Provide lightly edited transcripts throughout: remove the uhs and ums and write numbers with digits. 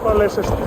Valeisesti.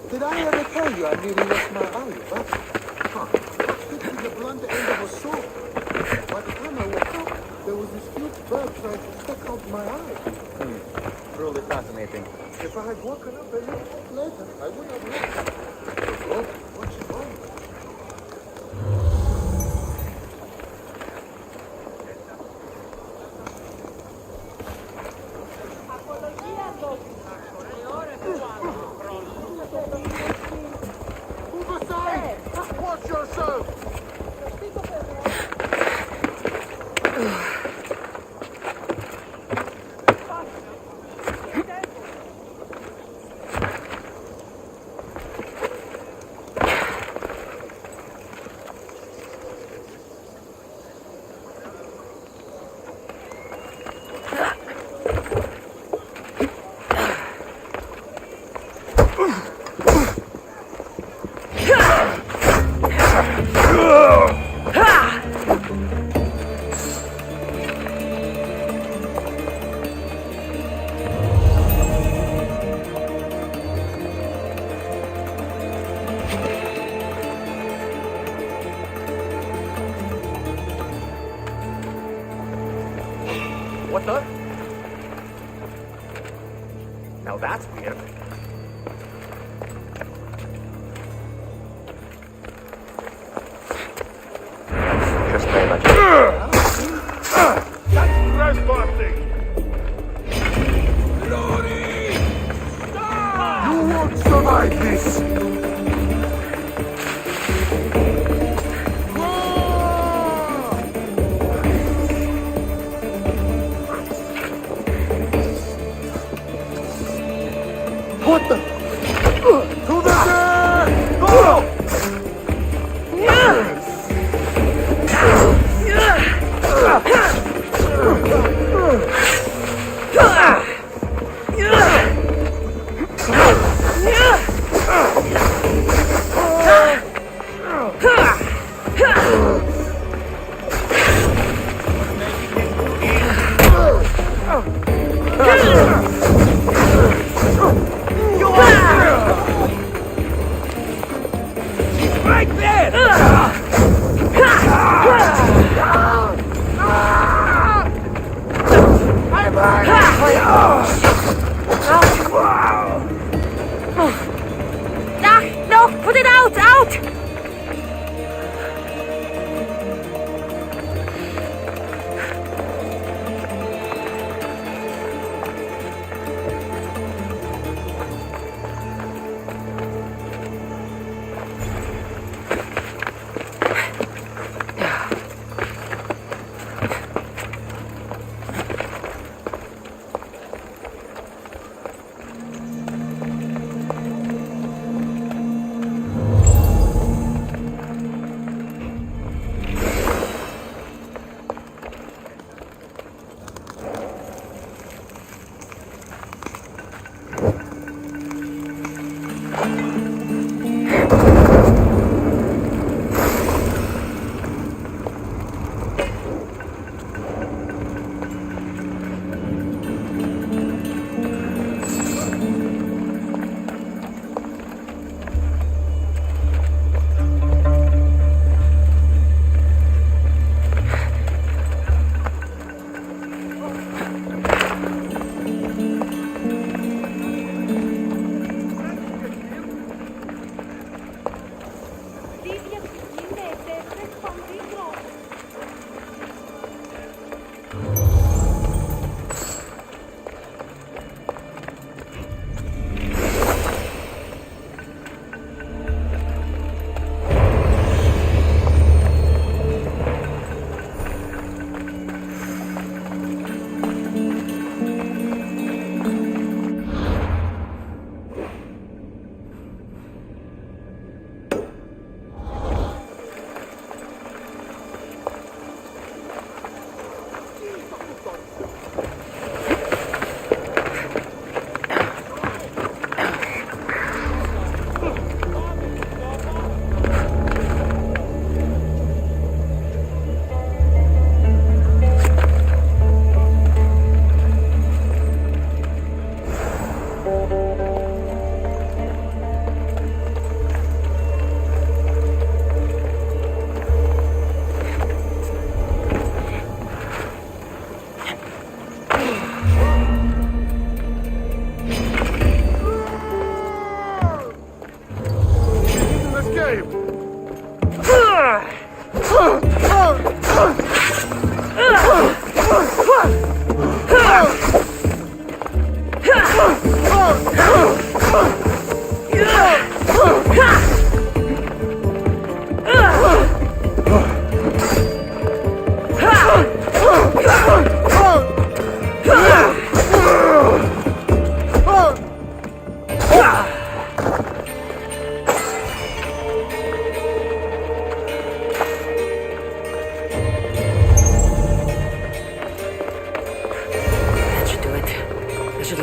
Did I ever tell you I nearly lost my eye? But, hit the blunt end of a sword. By the time I woke up, there was this huge bird trying to stick out my eye. Truly fascinating. If I had woken up a little later, I would have looked. Oh, what's wrong? Move aside! Watch yourself! What the? Now that's weird. Just very much. That's trespassing! You won't survive this! What the? To the dead! Go! Right there! No, put it out! Out!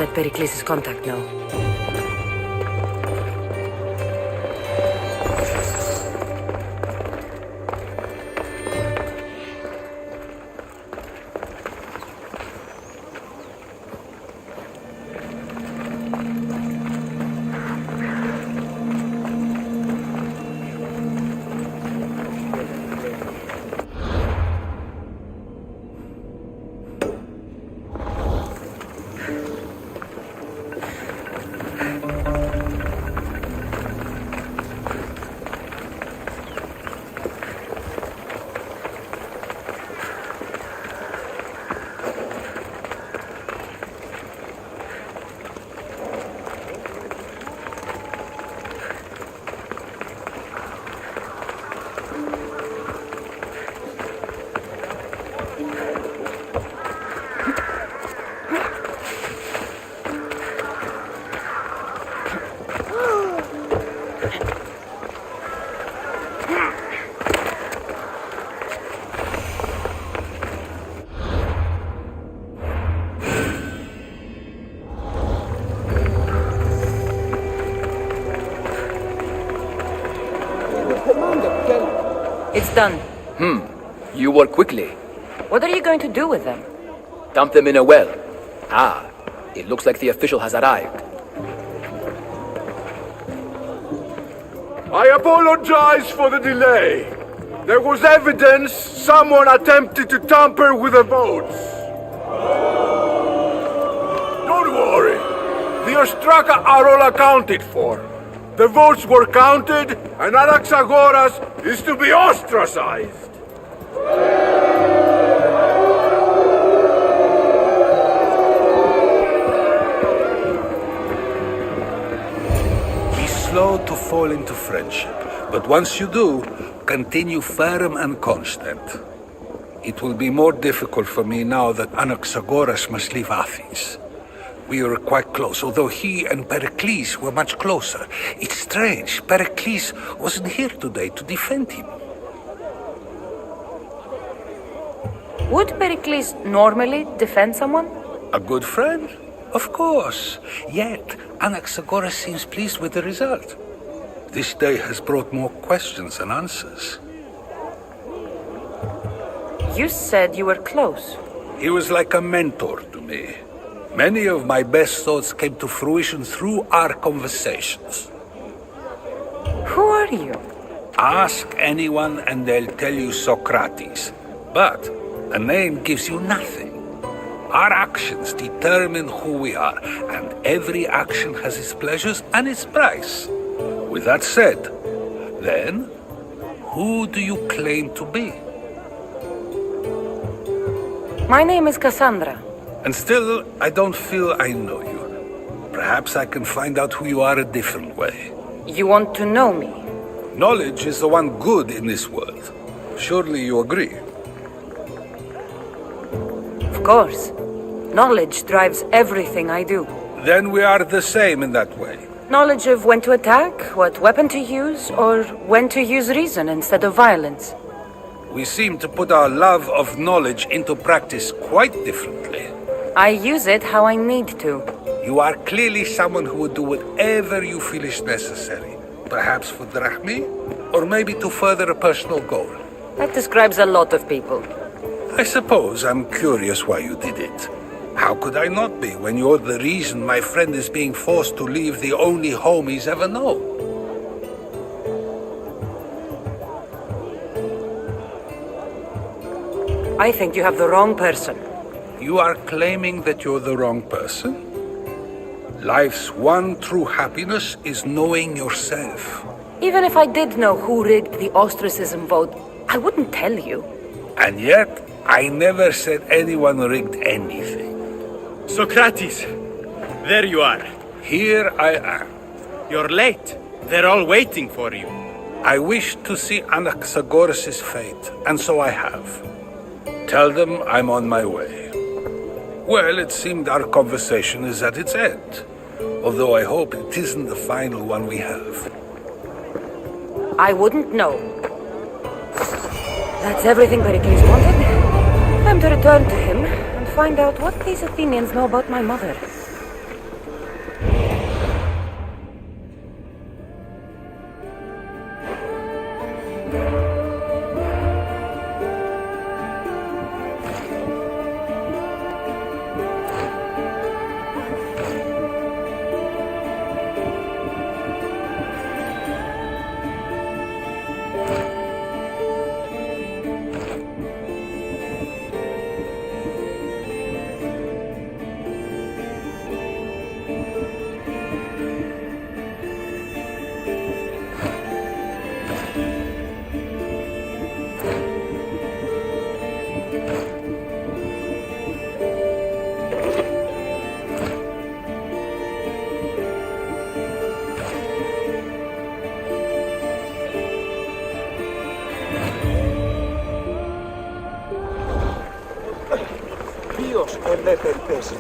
let Pericles' contact know. It's done. You work quickly. What are you going to do with them? Dump them in a well. Ah, it looks like the official has arrived. I apologize for the delay. There was evidence someone attempted to tamper with the votes. Don't worry. The Ostraka are all accounted for. The votes were counted, and Anaxagoras is to be ostracized. Be slow to fall into friendship, but once you do, continue firm and constant. It will be more difficult for me now that Anaxagoras must leave Athens. We were quite close, although he and Pericles were much closer. It's strange, Pericles wasn't here today to defend him. Would Pericles normally defend someone? A good friend? Of course. Yet, Anaxagoras seems pleased with the result. This day has brought more questions than answers. You said you were close. He was like a mentor to me. Many of my best thoughts came to fruition through our conversations. Who are you? Ask anyone and they'll tell you Socrates. But a name gives you nothing. Our actions determine who we are, and every action has its pleasures and its price. With that said, then, who do you claim to be? My name is Cassandra. And still, I don't feel I know you. Perhaps I can find out who you are a different way. You want to know me? Knowledge is the one good in this world. Surely you agree? Of course. Knowledge drives everything I do. Then we are the same in that way. Knowledge of when to attack, what weapon to use, or when to use reason instead of violence. We seem to put our love of knowledge into practice quite differently. I use it how I need to. You are clearly someone who would do whatever you feel is necessary. Perhaps for drachmi, or maybe to further a personal goal. That describes a lot of people. I suppose I'm curious why you did it. How could I not be when you're the reason my friend is being forced to leave the only home he's ever known? I think you have the wrong person. You are claiming that you're the wrong person? Life's one true happiness is knowing yourself. Even if I did know who rigged the ostracism vote, I wouldn't tell you. And yet, I never said anyone rigged anything. Socrates, there you are. Here I am. You're late. They're all waiting for you. I wish to see Anaxagoras' fate, and so I have. Tell them I'm on my way. Well, it seemed our conversation is at its end. Although I hope it isn't the final one we have. I wouldn't know. That's everything Pericles wanted. Time to return to him and find out what these Athenians know about my mother. Dios en Nefertesi.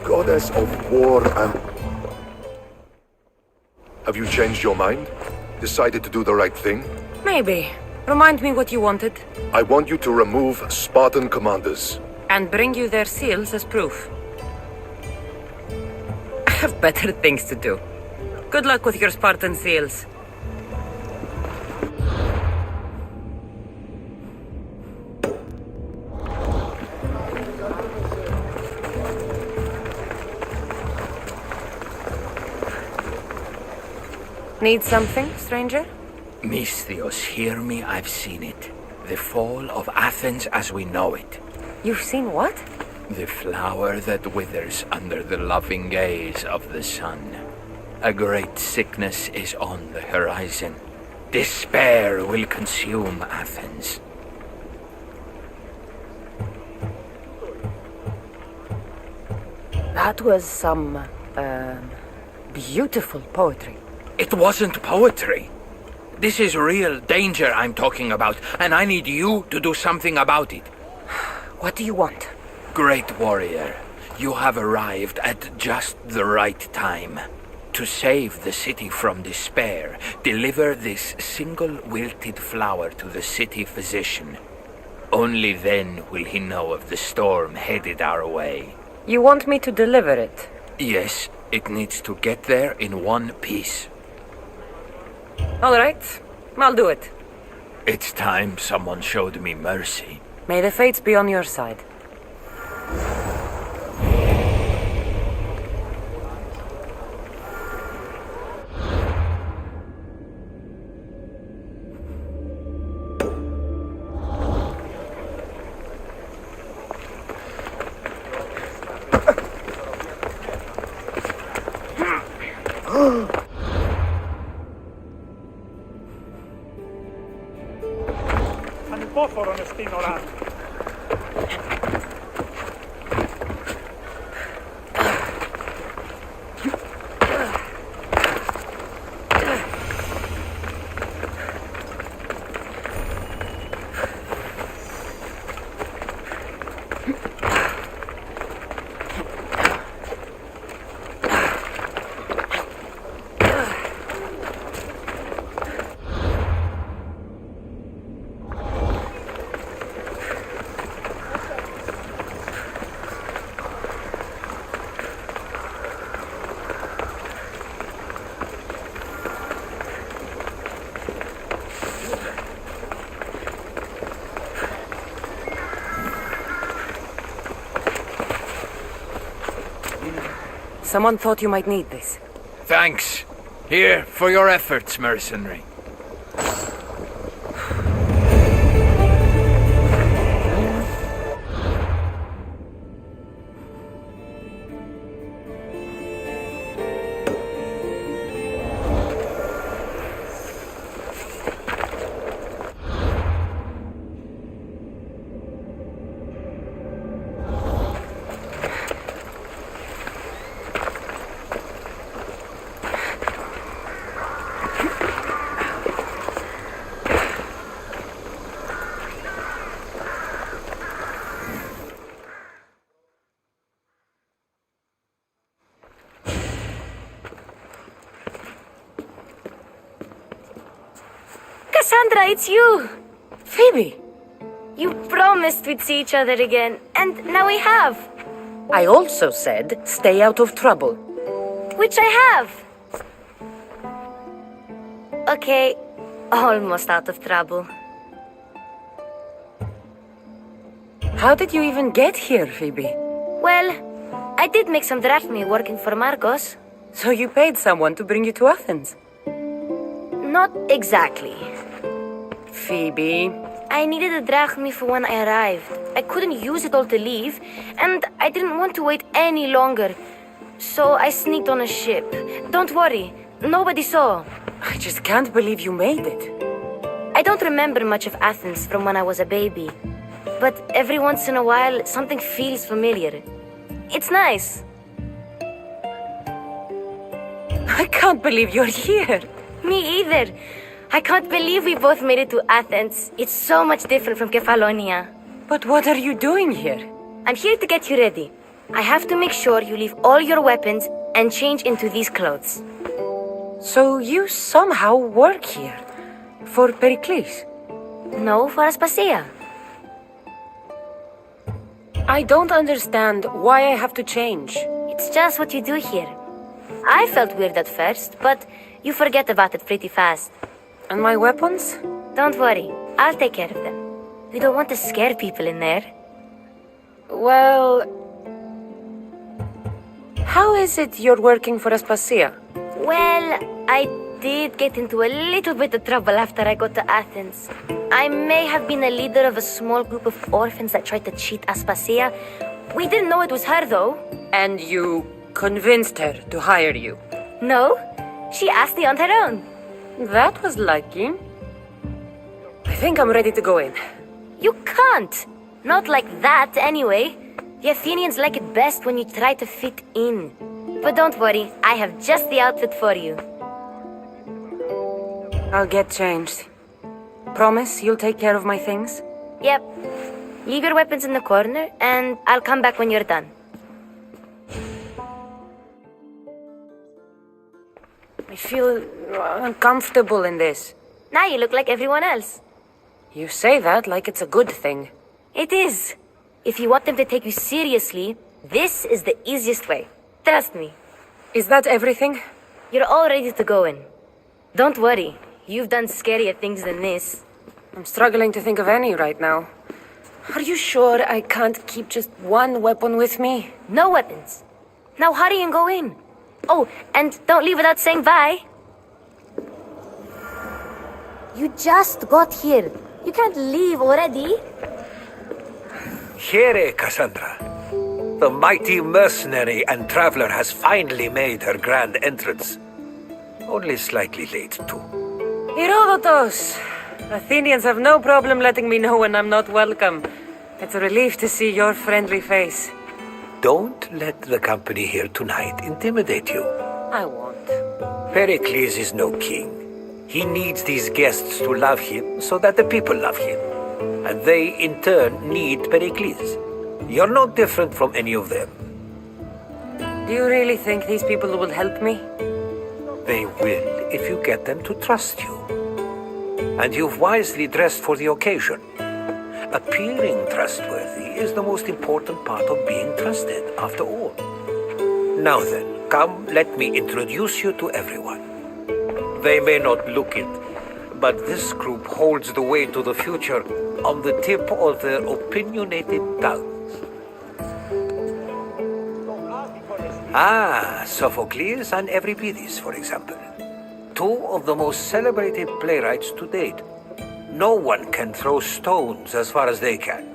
Goddess of war and... Have you changed your mind? Decided to do the right thing? Maybe. Remind me what you wanted. I want you to remove Spartan commanders. And bring you their seals as proof. I have better things to do. Good luck with your Spartan seals. Need something, stranger? Misthios, hear me, I've seen it. The fall of Athens as we know it. You've seen what? The flower that withers under the loving gaze of the sun. A great sickness is on the horizon. Despair will consume Athens. That was some, beautiful poetry. It wasn't poetry. This is real danger I'm talking about, and I need you to do something about it. What do you want? Great warrior, you have arrived at just the right time. To save the city from despair, deliver this single wilted flower to the city physician. Only then will he know of the storm headed our way. You want me to deliver it? Yes, it needs to get there in one piece. All right, I'll do it. It's time someone showed me mercy. May the fates be on your side. Ανυπόφορον εστίν οράν. Someone thought you might need this. Thanks. Here, for your efforts, mercenary. Cassandra, it's you! Phoebe, You promised we'd see each other again, and now we have. I also said stay out of trouble. Which I have. Okay, almost out of trouble. How did you even get here, Phoebe? Well, I did make some drachmae working for Marcos. So you paid someone to bring you to Athens? Not exactly. Phoebe, I needed a drachmae for when I arrived. I couldn't use it all to leave, and I didn't want to wait any longer. So I sneaked on a ship. Don't worry, nobody saw. I just can't believe you made it. I don't remember much of Athens from when I was a baby. But every once in a while, something feels familiar. It's nice. I can't believe you're here. Me either. I can't believe we both made it to Athens. It's so much different from Kefalonia. But what are you doing here? I'm here to get you ready. I have to make sure you leave all your weapons and change into these clothes. So you somehow work here? For Pericles? No, for Aspasia. I don't understand why I have to change. It's just what you do here. I felt weird at first, but you forget about it pretty fast. And my weapons? Don't worry, I'll take care of them. We don't want to scare people in there. Well... How is it you're working for Aspasia? Well, I did get into a little bit of trouble after I got to Athens. I may have been a leader of a small group of orphans that tried to cheat Aspasia. We didn't know it was her, though. And you convinced her to hire you? No, she asked me on her own. That was lucky. I think I'm ready to go in. You can't. Not like that, anyway. The Athenians like it best when you try to fit in. But don't worry, I have just the outfit for you. I'll get changed. Promise you'll take care of my things? Yep. Leave your weapons in the corner, and I'll come back when you're done. I feel uncomfortable in this. Now you look like everyone else. You say that like it's a good thing. It is. If you want them to take you seriously, this is the easiest way. Trust me. Is that everything? You're all ready to go in. Don't worry. You've done scarier things than this. I'm struggling to think of any right now. Are you sure I can't keep just one weapon with me? No weapons. Now hurry and go in. Oh, and don't leave without saying bye. You just got here. You can't leave already. Here, Cassandra. The mighty mercenary and traveler has finally made her grand entrance. Only slightly late, too. Herodotus! Athenians have no problem letting me know when I'm not welcome. It's a relief to see your friendly face. Don't let the company here tonight intimidate you. I won't. Pericles is no king. He needs these guests to love him so that the people love him. And they, in turn, need Pericles. You're no different from any of them. Do you really think these people will help me? They will if you get them to trust you. And you've wisely dressed for the occasion. Appearing trustworthy is the most important part of being trusted, after all. Now then, come, let me introduce you to everyone. They may not look it, but this group holds the way to the future on the tip of their opinionated tongues. Ah, Sophocles and Euripides, for example. Two of the most celebrated playwrights to date. No one can throw stones as far as they can.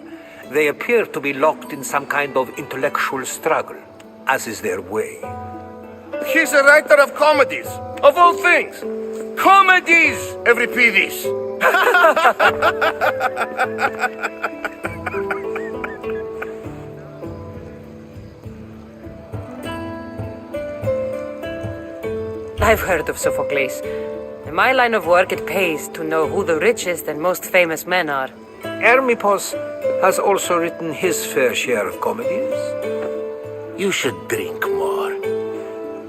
They appear to be locked in some kind of intellectual struggle, as is their way. He's a writer of comedies, of all things. Comedies, Euripides. I've heard of Sophocles. In my line of work, it pays to know who the richest and most famous men are. Hermippos has also written his fair share of comedies. You should drink more.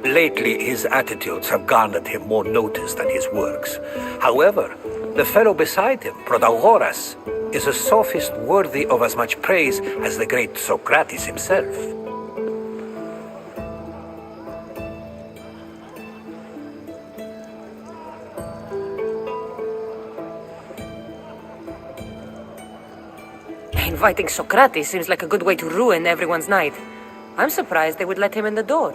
Lately, his attitudes have garnered him more notice than his works. However, The fellow beside him, Protagoras, is a sophist worthy of as much praise as the great Socrates himself. Inviting Socrates seems like a good way to ruin everyone's night. I'm surprised they would let him in the door.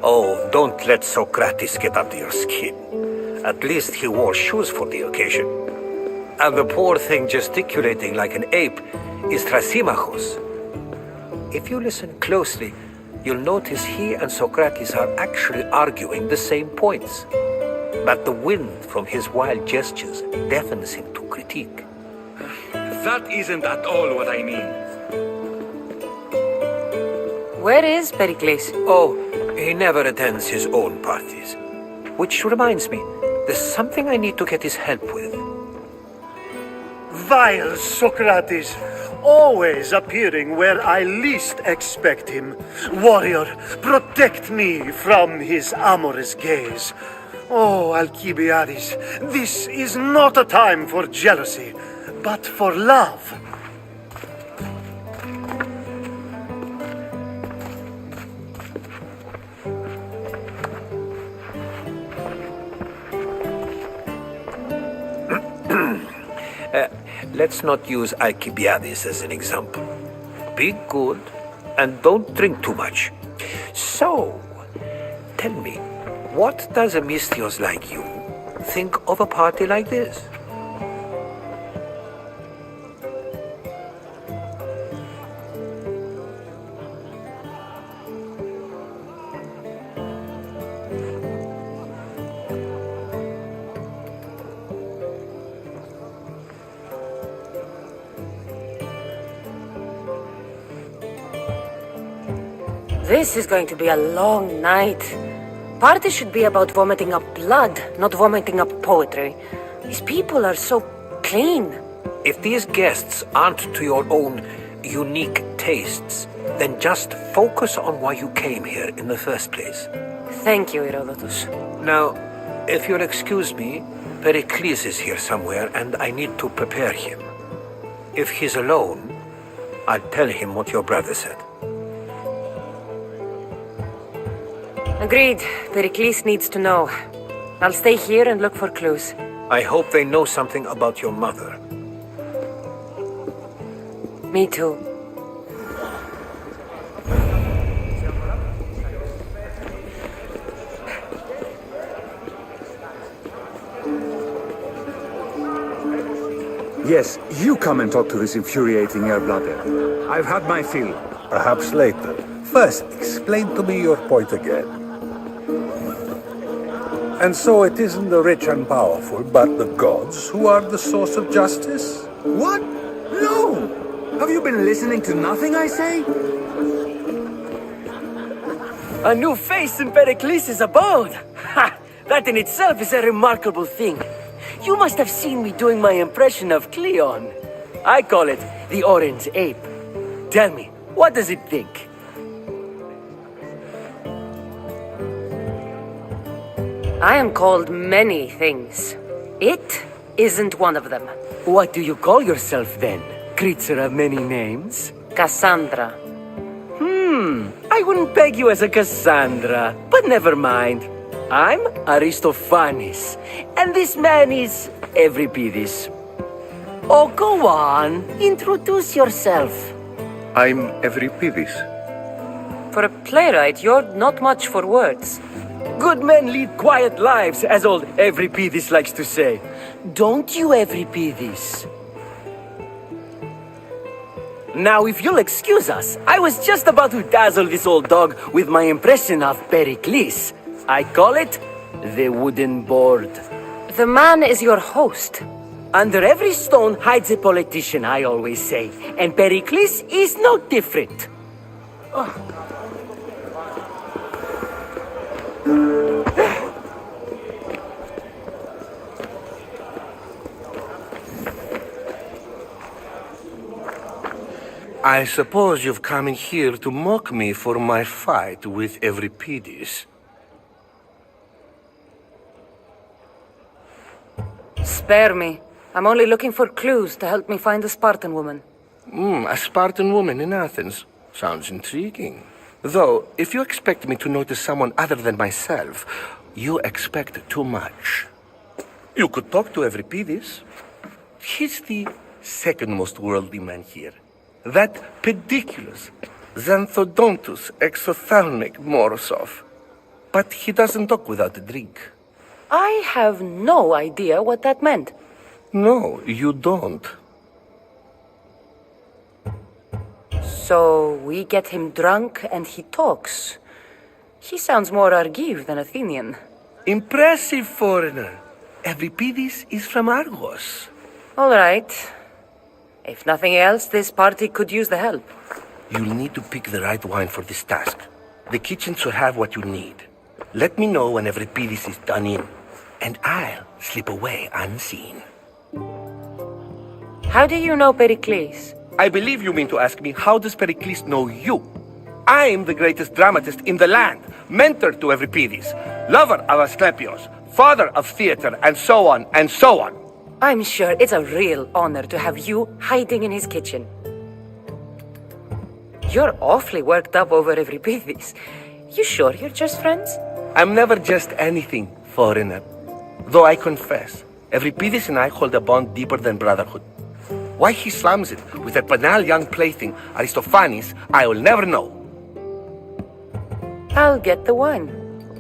Oh, don't let Socrates get under your skin. At least he wore shoes for the occasion. And the poor thing gesticulating like an ape is Thrasymachus. If you listen closely, you'll notice he and Socrates are actually arguing the same points. But the wind from his wild gestures deafens him to critique. That isn't at all what I mean. Where is Pericles? Oh, he never attends his own parties. Which reminds me, there's something I need to get his help with. Vile Socrates, always appearing where I least expect him. Warrior, protect me from his amorous gaze. Oh, Alcibiades, this is not a time for jealousy, but for love. Let's not use Alcibiades as an example. Be good and don't drink too much. So, tell me, what does a Mystios like you think of a party like this? This is going to be a long night. Party should be about vomiting up blood, not vomiting up poetry. These people are so clean. If these guests aren't to your own unique tastes, then just focus on why you came here in the first place. Thank you, Herodotus. Now, if you'll excuse me, Pericles is here somewhere and I need to prepare him. If he's alone, I'll tell him what your brother said. Agreed. Pericles needs to know. I'll stay here and look for clues. I hope they know something about your mother. Me too. Yes, you come and talk to this infuriating air-blooded. I've had my fill. Perhaps later. First, explain to me your point again. And so it isn't the rich and powerful, but the gods who are the source of justice? What? No! Have you been listening to nothing I say? A new face in Pericles' abode! Ha! That in itself is a remarkable thing. You must have seen me doing my impression of Cleon. I call it the Orange Ape. Tell me, what does it think? I am called many things. It isn't one of them. What do you call yourself then? Creature of many names? Cassandra. I wouldn't peg you as a Cassandra, but never mind. I'm Aristophanes, and this man is Euripides. Oh, go on. Introduce yourself. I'm Euripides. For a playwright, you're not much for words. Good men lead quiet lives, as old Euripides likes to say. Don't you, Euripides? Now, if you'll excuse us, I was just about to dazzle this old dog with my impression of Pericles. I call it the wooden board. The man is your host. Under every stone hides a politician, I always say. And Pericles is no different. I suppose you've come in here to mock me for my fight with Euripides. Spare me. I'm only looking for clues to help me find a Spartan woman. A Spartan woman in Athens. Sounds intriguing. Though, if you expect me to notice someone other than myself, you expect too much. You could talk to Euripides. He's the second most worldly man here. That pediculous, xanthodontus exophthalmic Morosov. But he doesn't talk without a drink. I have no idea what that meant. No, you don't. So we get him drunk and he talks. He sounds more Argive than Athenian. Impressive, foreigner. Euripides is from Argos. All right. If nothing else, this party could use the help. You'll need to pick the right wine for this task. The kitchen should have what you need. Let me know when Euripides is done in, and I'll slip away unseen. How do you know Pericles? I believe you mean to ask me, how does Pericles know you? I'm the greatest dramatist in the land, mentor to Euripides, lover of Asclepios, father of theater, and so on, and so on. I'm sure it's a real honor to have you hiding in his kitchen. You're awfully worked up over Euripides. You sure you're just friends? I'm never just anything, foreigner. Though I confess, Euripides and I hold a bond deeper than brotherhood. Why he slams it with a banal young plaything, Aristophanes, I will never know. I'll get the wine.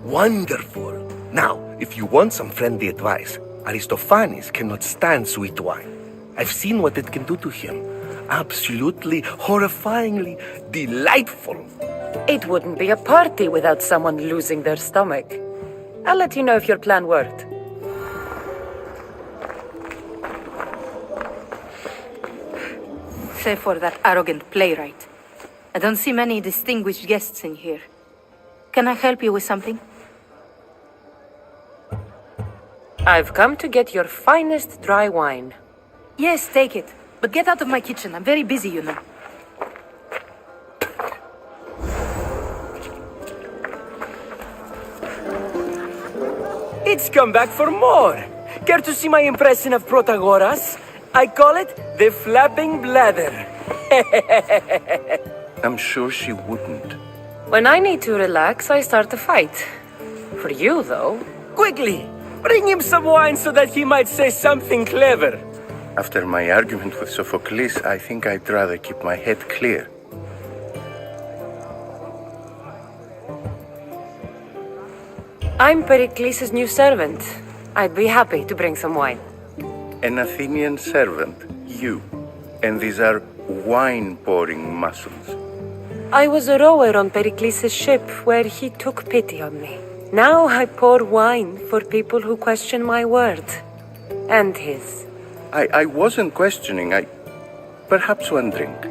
Wonderful. Now, if you want some friendly advice, Aristophanes cannot stand sweet wine. I've seen what it can do to him. Absolutely, horrifyingly delightful. It wouldn't be a party without someone losing their stomach. I'll let you know if your plan worked. Save for that arrogant playwright. I don't see many distinguished guests in here. Can I help you with something? I've come to get your finest dry wine. Yes, take it. But get out of my kitchen. I'm very busy, you know. It's come back for more. Care to see my impression of Protagoras? I call it the flapping bladder. I'm sure she wouldn't. When I need to relax, I start a fight. For you, though... Quickly! Bring him some wine so that he might say something clever. After my argument with Sophocles, I think I'd rather keep my head clear. I'm Pericles' new servant. I'd be happy to bring some wine. An Athenian servant, you. And these are wine-pouring muscles. I was a rower on Pericles' ship where he took pity on me. Now I pour wine for people who question my word. And his. I wasn't questioning. Perhaps one drink.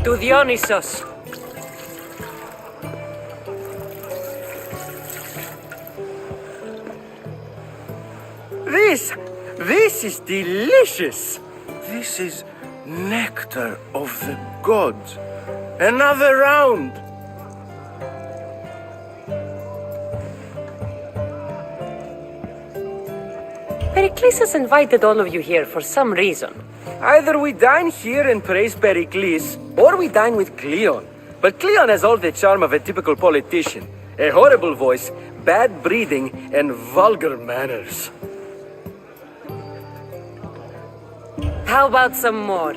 To Dionysos. This is delicious. This is nectar of the gods. Another round. Pericles has invited all of you here for some reason. Either we dine here and praise Pericles, or we dine with Cleon. But Cleon has all the charm of a typical politician. A horrible voice, bad breeding, and vulgar manners. How about some more?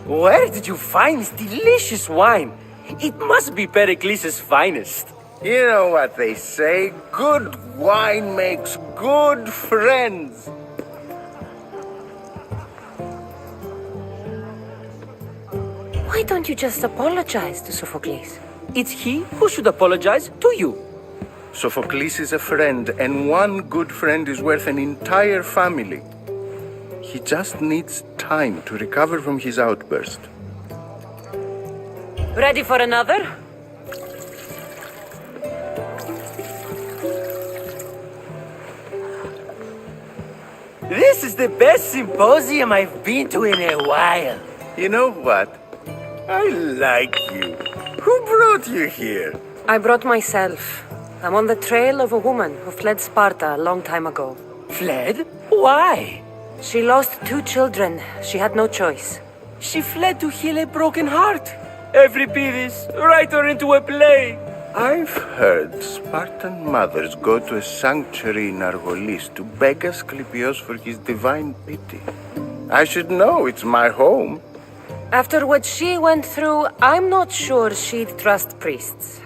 Where did you find this delicious wine? It must be Pericles' finest. You know what they say, good wine makes good friends. Why don't you just apologize to Sophocles? It's he who should apologize to you. Sophocles is a friend, and one good friend is worth an entire family. He just needs time to recover from his outburst. Ready for another? This is the best symposium I've been to in a while. You know what? I like you. Who brought you here? I brought myself. I'm on the trail of a woman who fled Sparta a long time ago. Fled? Why? She lost 2 children. She had no choice. She fled to heal a broken heart. Euripides, write her into a play. I've heard Spartan mothers go to a sanctuary in Argolis to beg Asclepios for his divine pity. I should know, it's my home. After what she went through, I'm not sure she'd trust priests.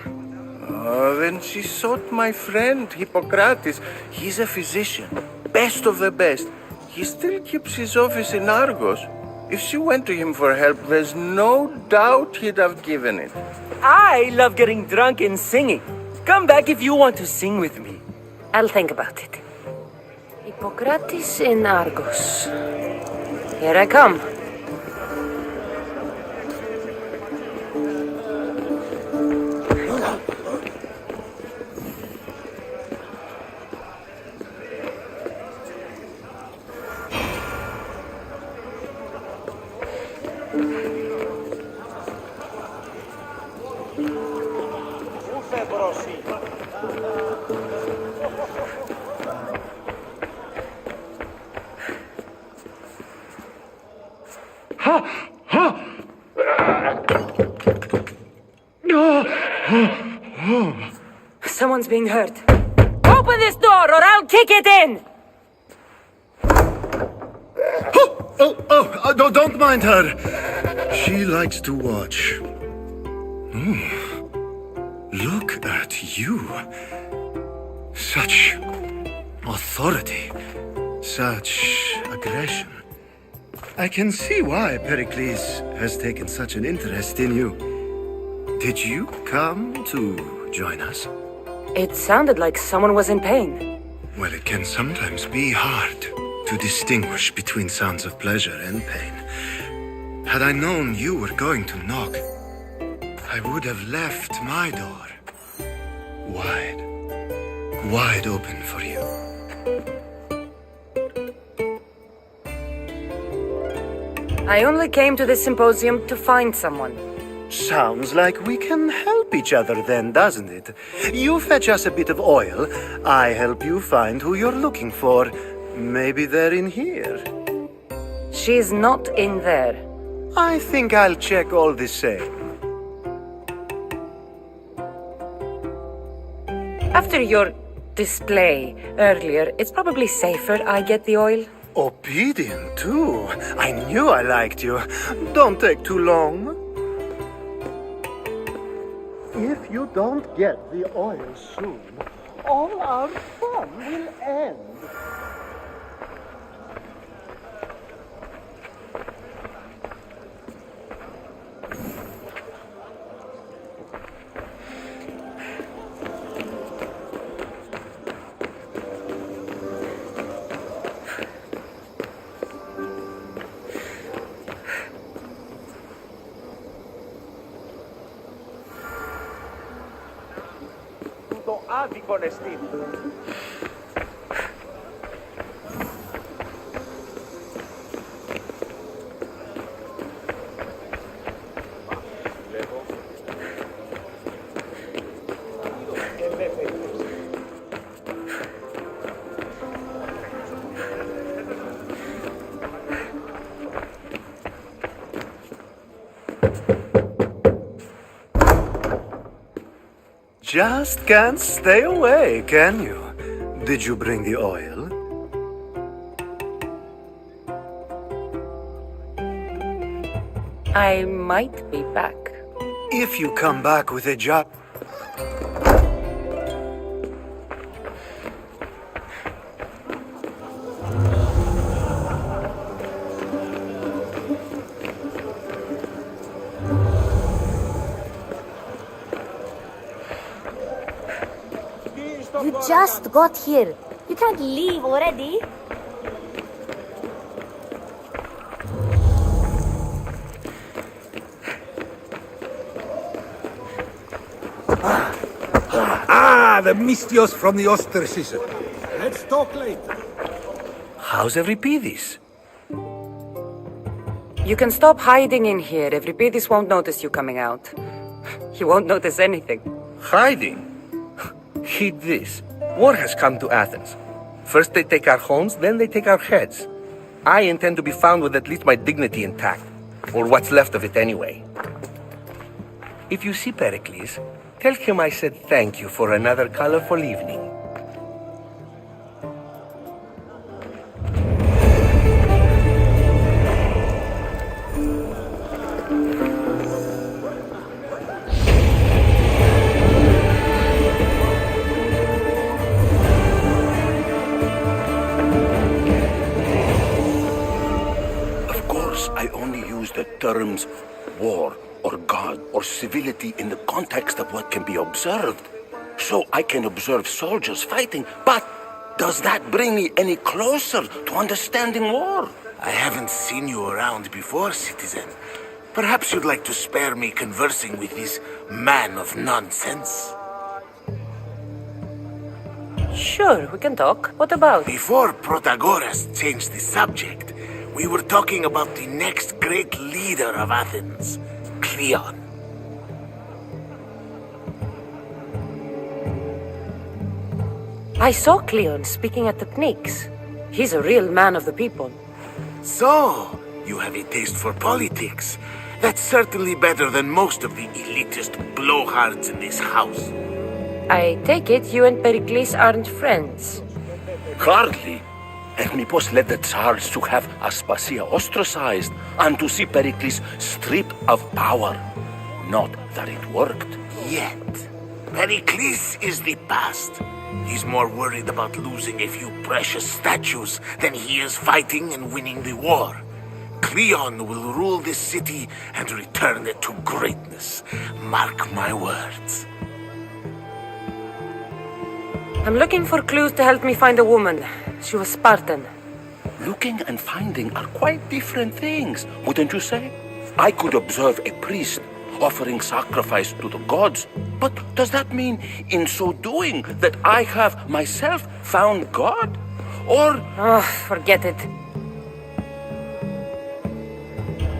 Oh, then she sought my friend, Hippocrates. He's a physician, best of the best. He still keeps his office in Argos. If she went to him for help, there's no doubt he'd have given it. I love getting drunk and singing. Come back if you want to sing with me. I'll think about it. Hippocrates in Argos. Here I come. Someone's being hurt. Open this door or I'll kick it in! Don't mind her. She likes to watch. Look at you. Such authority. Such aggression. I can see why Pericles has taken such an interest in you. Did you come to join us? It sounded like someone was in pain. Well, it can sometimes be hard to distinguish between sounds of pleasure and pain. Had I known you were going to knock, I would have left my door wide open for you. I only came to this symposium to find someone. Sounds like we can help each other then, doesn't it? You fetch us a bit of oil, I help you find who you're looking for. Maybe they're in here. She's not in there. I think I'll check all the same. After your display earlier, it's probably safer I get the oil. Obedient, too. I knew I liked you. Don't take too long. If you don't get the oil soon, all our fun will end. Το άδικον εστίν. Just can't stay away, can you? Did you bring the oil? I might be back. If you come back with a job... You just got here. You can't leave already. The Mystios from the Ostracism. Let's talk later. How's Euripides? You can stop hiding in here. Euripides won't notice you coming out. He won't notice anything. Hiding? Heed this. War has come to Athens. First they take our homes, then they take our heads. I intend to be found with at least my dignity intact. Or what's left of it anyway. If you see Pericles, tell him I said thank you for another colorful evening. I only use the terms war or God or civility in the context of what can be observed. So I can observe soldiers fighting, but does that bring me any closer to understanding war? I haven't seen you around before, citizen. Perhaps you'd like to spare me conversing with this man of nonsense? Sure, we can talk. What about? Before Protagoras changed the subject, we were talking about the next great leader of Athens, Cleon. I saw Cleon speaking at the Pnyx. He's a real man of the people. So, you have a taste for politics. That's certainly better than most of the elitist blowhards in this house. I take it you and Pericles aren't friends. Hardly. Hermippos led the Tsars to have Aspasia ostracized and to see Pericles stripped of power. Not that it worked yet. Pericles is the past. He's more worried about losing a few precious statues than he is fighting and winning the war. Cleon will rule this city and return it to greatness. Mark my words. I'm looking for clues to help me find a woman. She was Spartan. Looking and finding are quite different things, wouldn't you say? I could observe a priest offering sacrifice to the gods, but does that mean, in so doing, that I have myself found God? Or... Oh, forget it.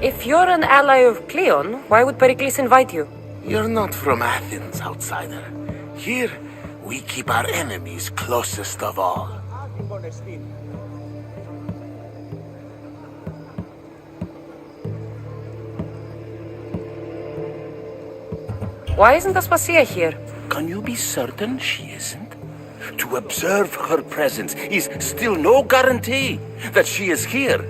If you're an ally of Cleon, why would Pericles invite you? You're not from Athens, outsider. Here, we keep our enemies closest of all. Why isn't Aspasia here? Can you be certain she isn't? To observe her presence is still no guarantee that she is here.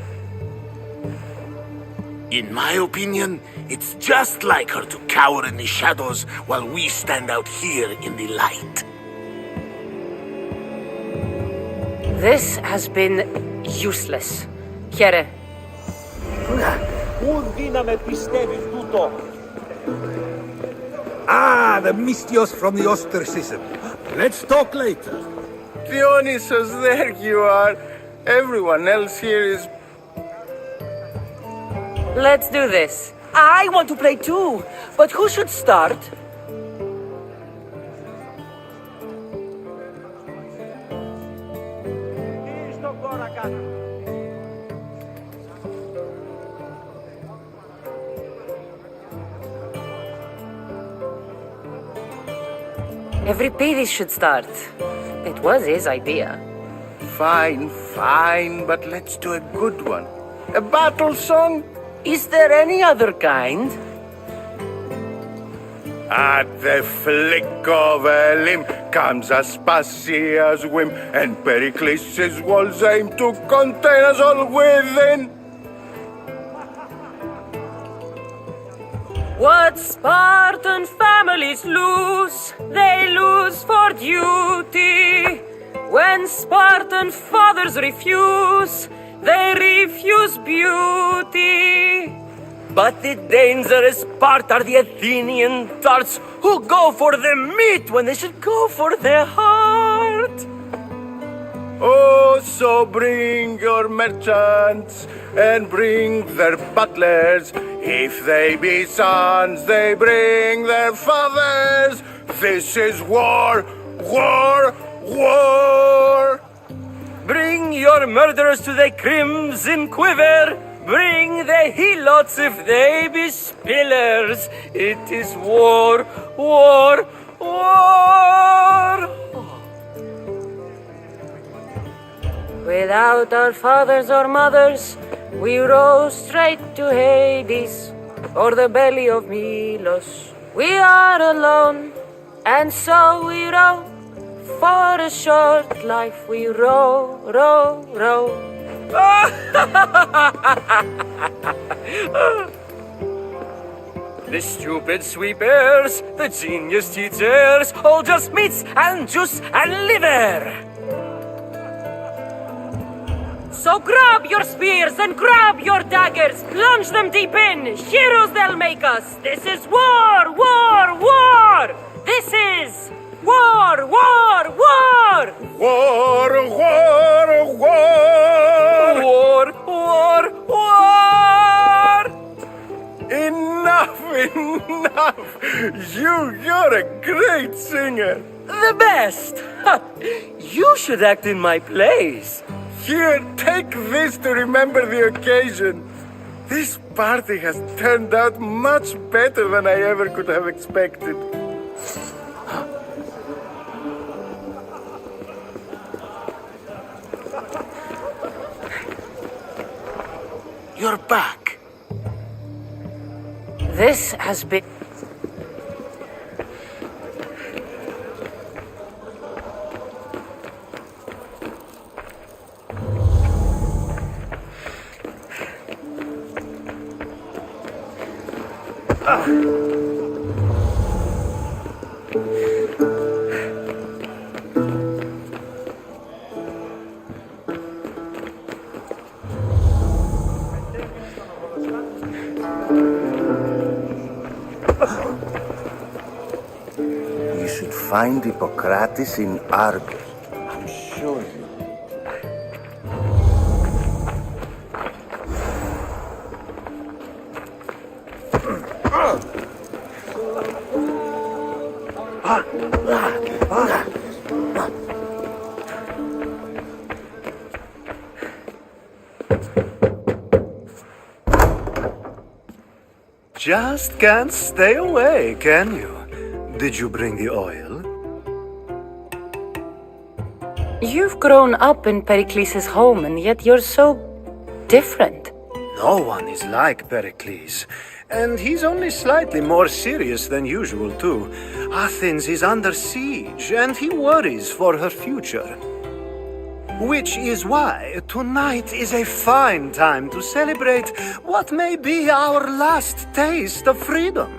In my opinion, it's just like her to cower in the shadows while we stand out here in the light. This has been useless. Here. Ah, the Mystios from the ostracism. Let's talk later. Dionysus, there you are. Everyone else here is... Let's do this. I want to play too, but who should start? Euripides should start. It was his idea. Fine, fine, but let's do a good one. A battle song? Is there any other kind? At the flick of a limb comes Aspasia's whim, and Pericles' walls aim to contain us all within. What Spartan families lose, they lose for duty. When Spartan fathers refuse, they refuse beauty. But the dangerous part are the Athenian tarts who go for the meat when they should go for the heart. Oh, so bring your merchants and bring their butlers. If they be sons, they bring their fathers. This is war, war, war. Bring your murderers to the crimson quiver. Bring the helots if they be spillers. It is war, war, war. Without our fathers or mothers, we row straight to Hades, or the belly of Milos. We are alone, and so we row. For a short life we row, row, row. The stupid sweepers, the genius teachers, all just meats and juice and liver. So grab your spears and grab your daggers, plunge them deep in, heroes they'll make us. This is war, war, war! This is war, war, war! War, war, war! War, war, war! Enough, enough! You're a great singer! The best! You should act in my plays. Here, take this to remember the occasion. This party has turned out much better than I ever could have expected. You're back. This has been... You should find Hippocrates in Argos. I'm sure you. Just can't stay away, can you? Did you bring the oil? You've grown up in Pericles' home, and yet you're so different. No one is like Pericles. And he's only slightly more serious than usual, too. Athens is under siege, and he worries for her future. Which is why tonight is a fine time to celebrate what may be our last taste of freedom.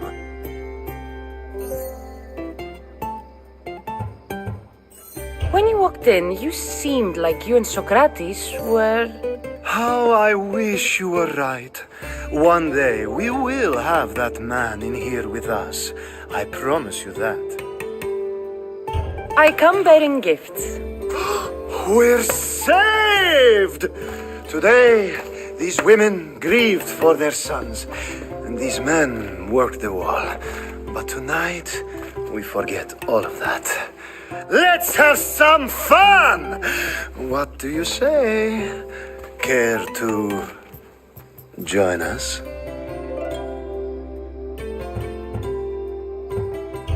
When you walked in, you seemed like you and Socrates were... How I wish you were right. One day we will have that man in here with us. I promise you that. I come bearing gifts. We're saved! Today, these women grieved for their sons, and these men worked the wall. But tonight, we forget all of that. Let's have some fun! What do you say? Care to join us?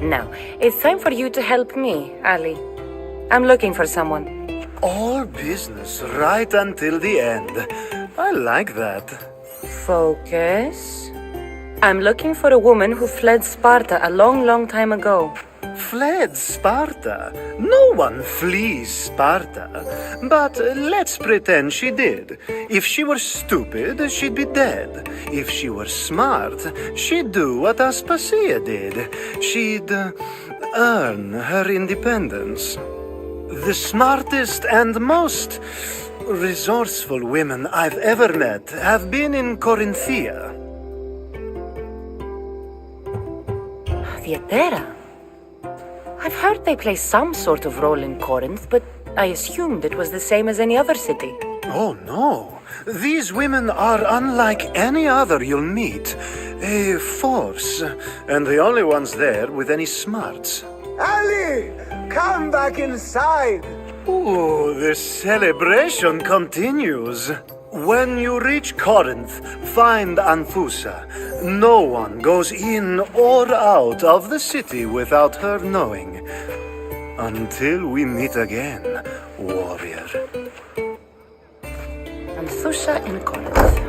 Now, it's time for you to help me, Ali. I'm looking for someone. All business right until the end. I like that. Focus. I'm looking for a woman who fled Sparta a long, long time ago. Fled Sparta? No one flees Sparta. But let's pretend she did. If she were stupid, she'd be dead. If she were smart, she'd do what Aspasia did. She'd earn her independence. The smartest and most resourceful women I've ever met have been in Corinthia. Theatera? I've heard they play some sort of role in Corinth, but I assumed it was the same as any other city. Oh, no. These women are unlike any other you'll meet. A force, and the only ones there with any smarts. Ali! Come back inside! Ooh, the celebration continues. When you reach Corinth, find Anthusa. No one goes in or out of the city without her knowing. Until we meet again, warrior. Anthusa in Corinth.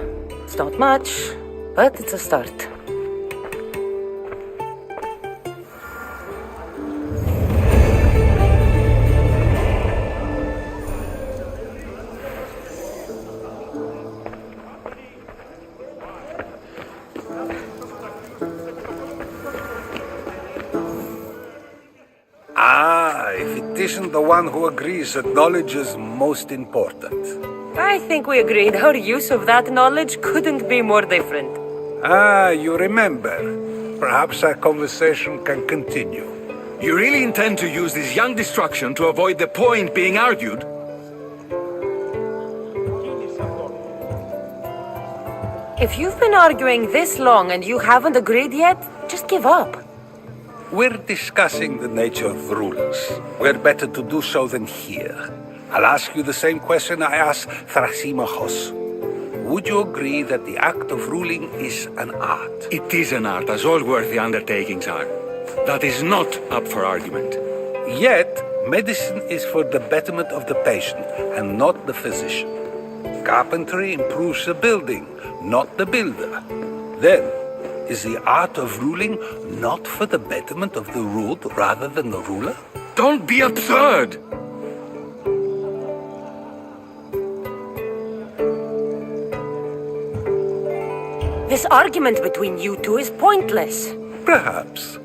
It's not much, but it's a start. If it isn't the one who agrees that knowledge is most important. I think we agreed our use of that knowledge couldn't be more different. You remember. Perhaps our conversation can continue. You really intend to use this young destruction to avoid the point being argued? If you've been arguing this long and you haven't agreed yet, just give up. We're discussing the nature of rules. Where better to do so than here? I'll ask you the same question I asked Thrasymachos. Would you agree that the act of ruling is an art? It is an art, as all worthy undertakings are. That is not up for argument. Yet, medicine is for the betterment of the patient and not the physician. Carpentry improves the building, not the builder. Then, is the art of ruling not for the betterment of the ruled rather than the ruler? Don't be absurd! This argument between you two is pointless. Perhaps.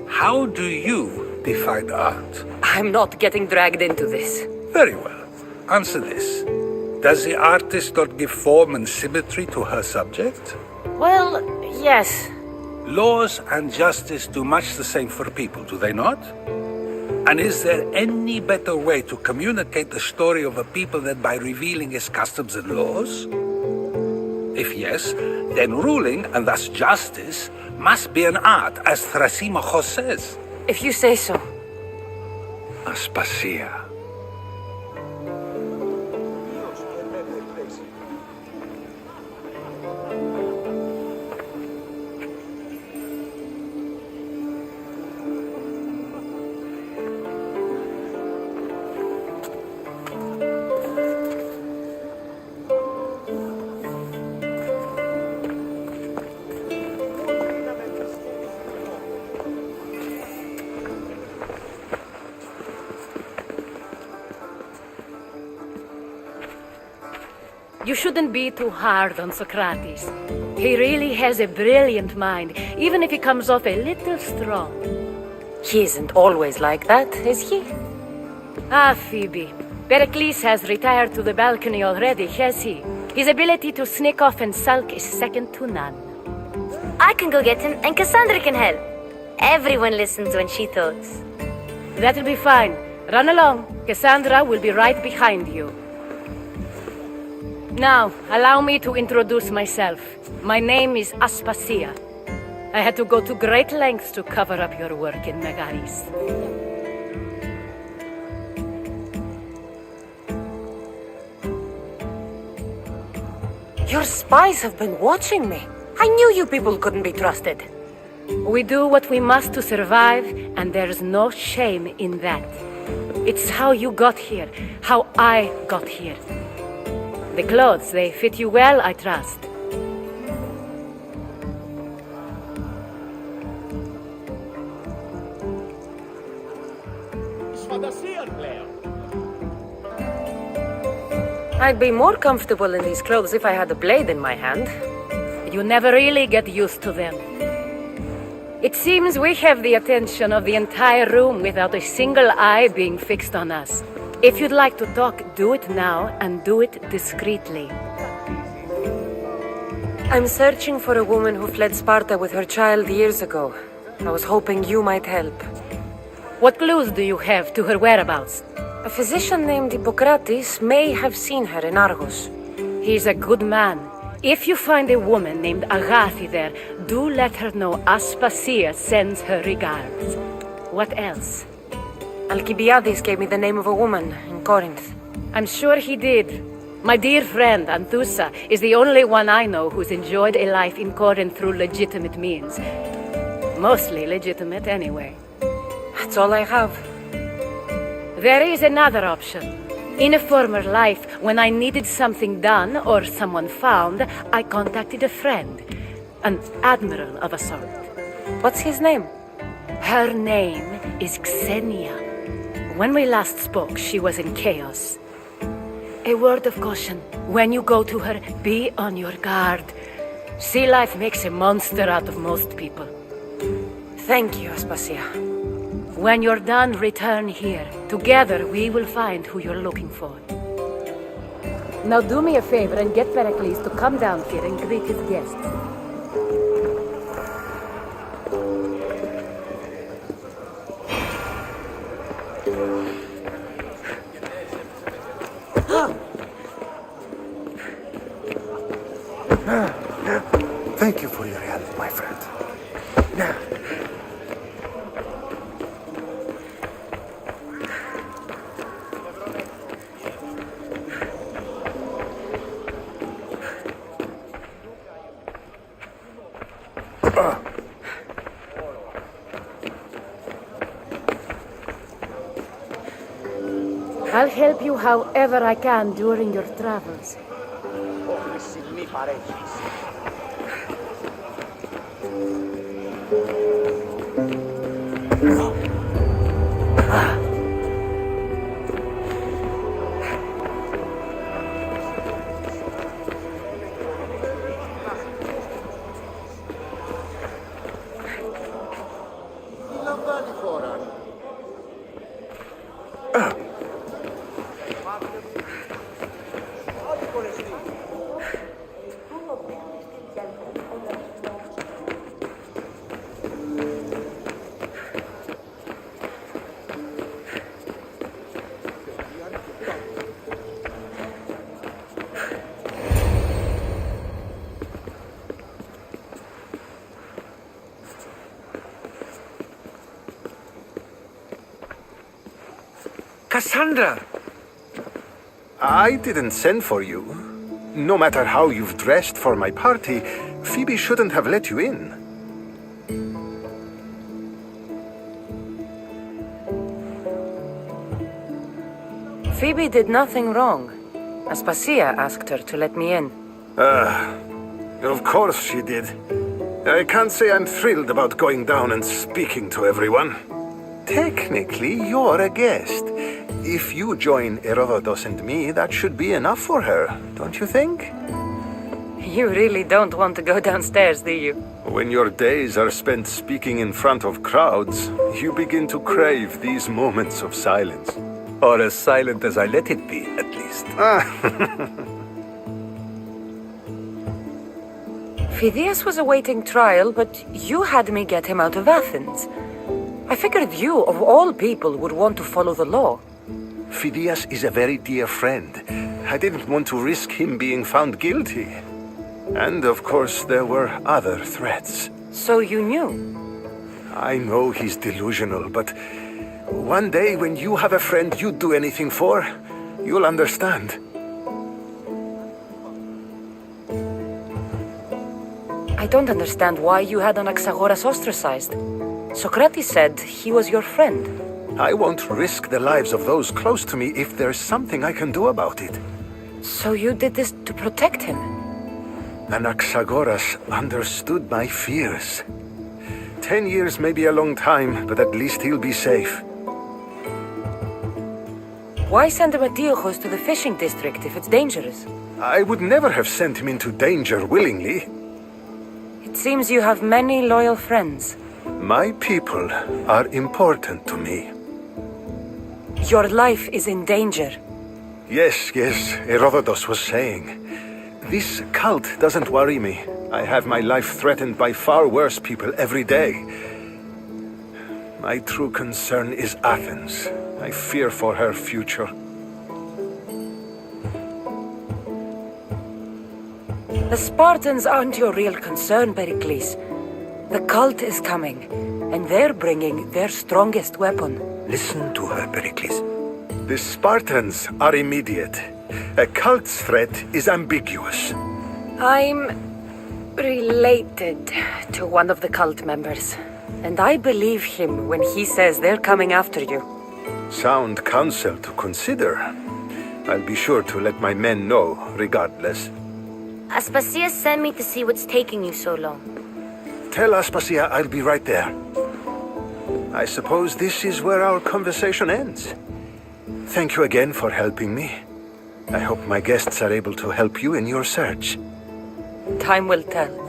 How do you define art? I'm not getting dragged into this. Very well. Answer this. Does the artist not give form and symmetry to her subject? Well, yes. Laws and justice do much the same for people, do they not? And is there any better way to communicate the story of a people than by revealing its customs and laws? If yes, then ruling, and thus justice, must be an art, as Thrasymachos says. If you say so. Aspasia. You shouldn't be too hard on Socrates. He really has a brilliant mind, even if he comes off a little strong. He isn't always like that, is he? Ah, Phoebe. Pericles has retired to the balcony already, has he? His ability to sneak off and sulk is second to none. I can go get him, and Cassandra can help. Everyone listens when she talks. That'll be fine. Run along. Cassandra will be right behind you. Now, allow me to introduce myself. My name is Aspasia. I had to go to great lengths to cover up your work in Megaris. Your spies have been watching me. I knew you people couldn't be trusted. We do what we must to survive, and there's no shame in that. It's how you got here, how I got here. The clothes, they fit you well, I trust. I'd be more comfortable in these clothes if I had a blade in my hand. You never really get used to them. It seems we have the attention of the entire room without a single eye being fixed on us. If you'd like to talk, do it now, and do it discreetly. I'm searching for a woman who fled Sparta with her child years ago. I was hoping you might help. What clues do you have to her whereabouts? A physician named Hippocrates may have seen her in Argos. He's a good man. If you find a woman named Agathi there, do let her know Aspasia sends her regards. What else? Alcibiades gave me the name of a woman in Corinth. I'm sure he did. My dear friend, Anthusa, is the only one I know who's enjoyed a life in Corinth through legitimate means. Mostly legitimate, anyway. That's all I have. There is another option. In a former life, when I needed something done or someone found, I contacted a friend. An admiral of a sort. What's his name? Her name is Xenia. When we last spoke, she was in chaos. A word of caution. When you go to her, be on your guard. Sea life makes a monster out of most people. Thank you, Aspasia. When you're done, return here. Together, we will find who you're looking for. Now do me a favor and get Pericles to come down here and greet his guests. Thank you for your help, my friend. I'll help you however I can during your travels. Cassandra! I didn't send for you. No matter how you've dressed for my party, Phoebe shouldn't have let you in. Phoebe did nothing wrong. Aspasia asked her to let me in. Of course she did. I can't say I'm thrilled about going down and speaking to everyone. Technically, you're a guest. If you join Herodotus and me, that should be enough for her, don't you think? You really don't want to go downstairs, do you? When your days are spent speaking in front of crowds, you begin to crave these moments of silence. Or as silent as I let it be, at least. Phidias was awaiting trial, but you had me get him out of Athens. I figured you, of all people, would want to follow the law. Phidias is a very dear friend. I didn't want to risk him being found guilty. And of course, there were other threats. So you knew? I know he's delusional, but one day when you have a friend you'd do anything for, you'll understand. I don't understand why you had Anaxagoras ostracized. Socrates said he was your friend. I won't risk the lives of those close to me if there's something I can do about it. So you did this to protect him? Anaxagoras understood my fears. 10 years may be a long time, but at least he'll be safe. Why send Emetiochos to the fishing district if it's dangerous? I would never have sent him into danger willingly. It seems you have many loyal friends. My people are important to me. Your life is in danger. Yes, Herodotus was saying. This cult doesn't worry me. I have my life threatened by far worse people every day. My true concern is Athens. I fear for her future. The Spartans aren't your real concern, Pericles. The cult is coming, and they're bringing their strongest weapon. Listen to her, Pericles. The Spartans are immediate. A cult's threat is ambiguous. I'm related to one of the cult members, and I believe him when he says they're coming after you. Sound counsel to consider. I'll be sure to let my men know, regardless. Aspasia sent me to see what's taking you so long. Tell Aspasia I'll be right there. I suppose this is where our conversation ends. Thank you again for helping me. I hope my guests are able to help you in your search. Time will tell.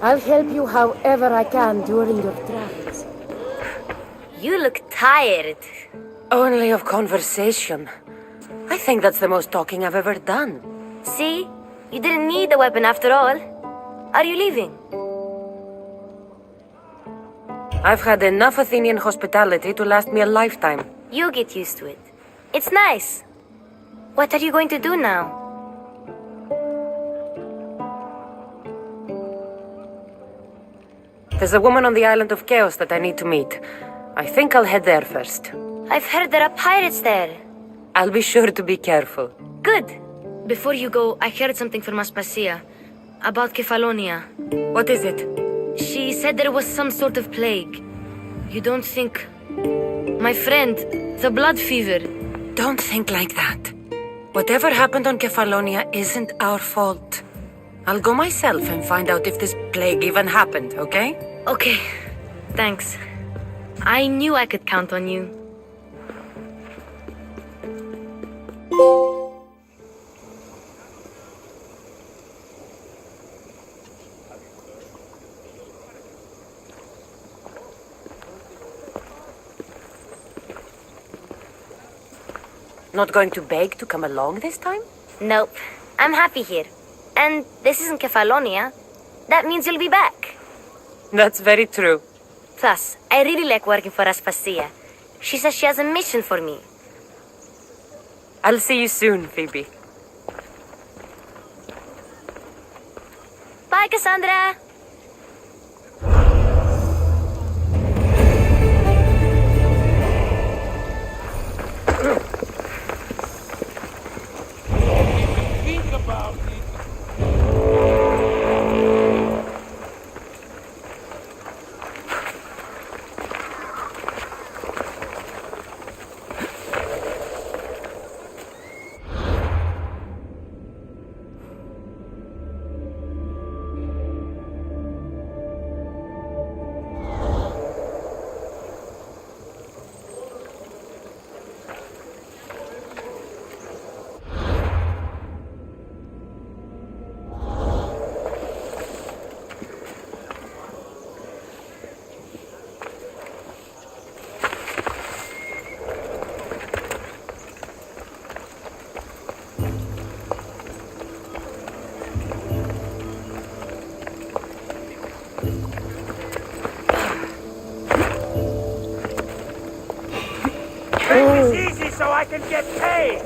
I'll help you however I can during your travels. You look tired. Only of conversation. I think that's the most talking I've ever done. See? You didn't need the weapon after all. Are you leaving? I've had enough Athenian hospitality to last me a lifetime. You get used to it. It's nice. What are you going to do now? There's a woman on the island of Chaos that I need to meet. I think I'll head there first. I've heard there are pirates there. I'll be sure to be careful. Good. Before you go, I heard something from Aspasia. About Kefalonia. What is it? She said there was some sort of plague. You don't think... My friend, the blood fever. Don't think like that. Whatever happened on Kefalonia isn't our fault. I'll go myself and find out if this plague even happened, okay? Okay. Thanks. I knew I could count on you. Not going to beg to come along this time? Nope. I'm happy here. And this isn't Kefalonia. That means you'll be back. That's very true. Plus, I really like working for Aspasia. She says she has a mission for me. I'll see you soon, Phoebe. Bye, Cassandra! Think about it. Make this easy so I can get paid!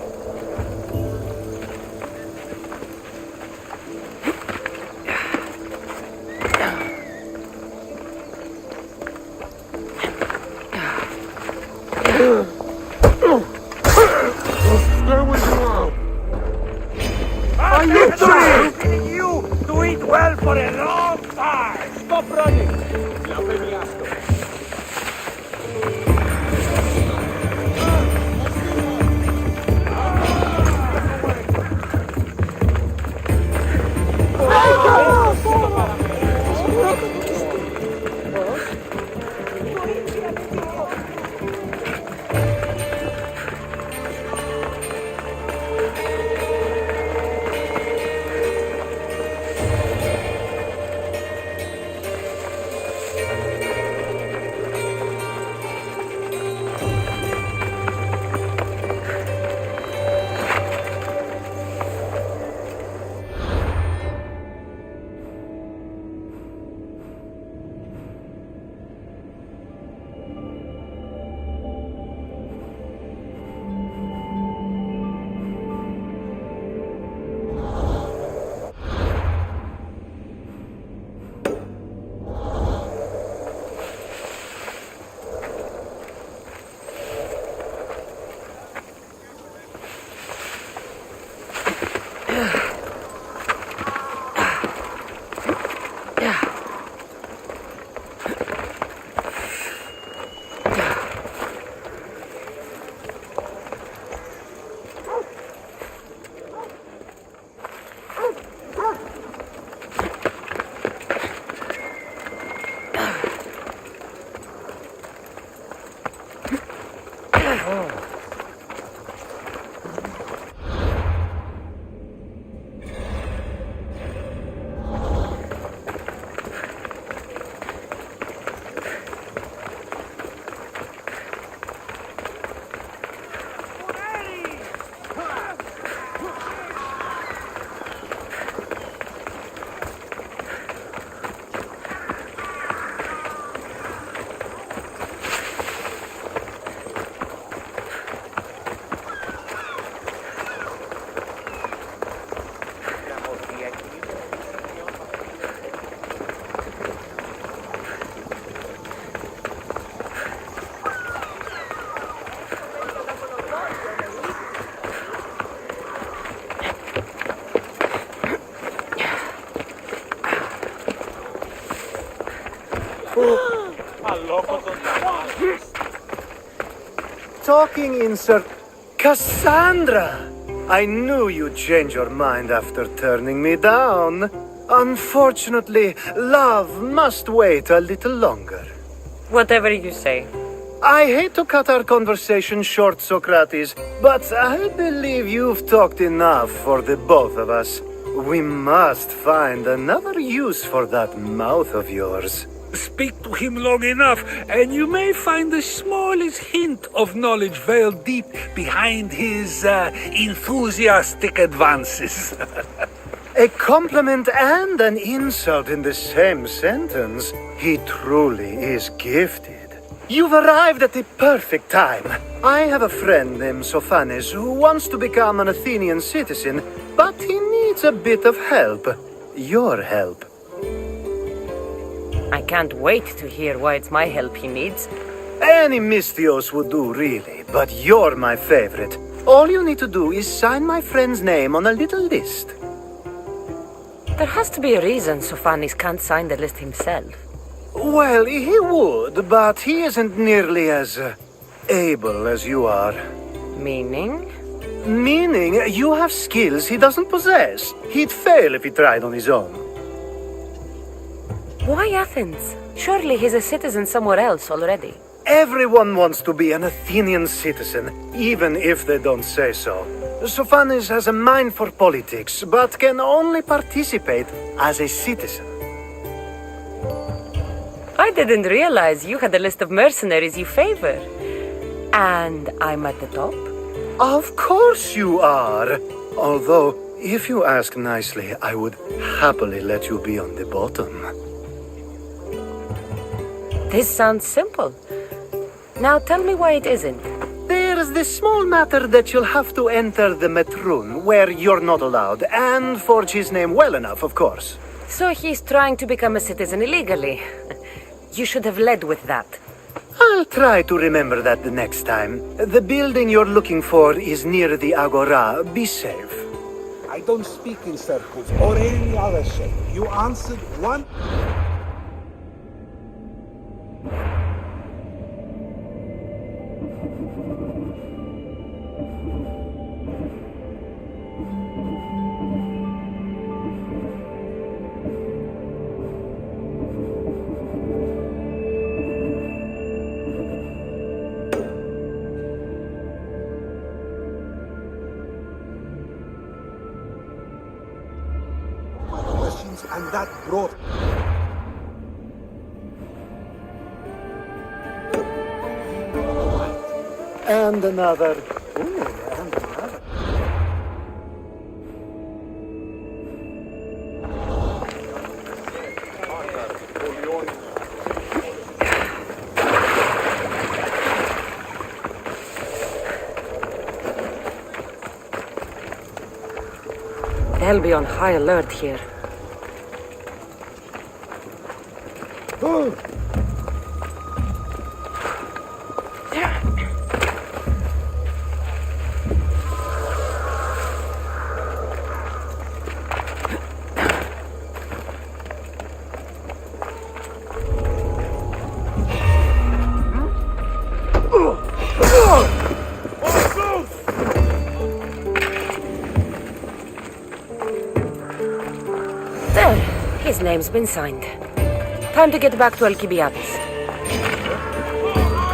I'm expecting you to eat well for a long time! Stop running! talking insert. Cassandra! I knew you'd change your mind after turning me down. Unfortunately, love must wait a little longer. Whatever you say. I hate to cut our conversation short, Socrates, but I believe you've talked enough for the both of us. We must find another use for that mouth of yours. Speak to him long enough, and you may find the smallest hint of knowledge veiled deep behind his enthusiastic advances. A compliment and an insult in the same sentence. He truly is gifted. You've arrived at the perfect time. I have a friend named Sophanes who wants to become an Athenian citizen, but he needs a bit of help. Your help. I can't wait to hear why it's my help he needs. Any Mystios would do, really, but you're my favorite. All you need to do is sign my friend's name on a little list. There has to be a reason Sophanes can't sign the list himself. Well, he would, but he isn't nearly as able as you are. Meaning? Meaning you have skills he doesn't possess. He'd fail if he tried on his own. Why Athens? Surely he's a citizen somewhere else already. Everyone wants to be an Athenian citizen, even if they don't say so. Sophanes has a mind for politics, but can only participate as a citizen. I didn't realize you had a list of mercenaries you favor. And I'm at the top? Of course you are. Although, if you ask nicely, I would happily let you be on the bottom. This sounds simple. Now tell me why it isn't. There's this small matter that you'll have to enter the Metroon, where you're not allowed, and forge his name well enough, of course. So he's trying to become a citizen illegally. You should have led with that. I'll try to remember that the next time. The building you're looking for is near the Agora. Be safe. I don't speak in circles or any other shape. You answered one... and that brought... And another. Ooh, and another. They'll be on high alert here. There, his name's been signed. Time to get back to Alcibiades.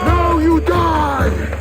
Now you die!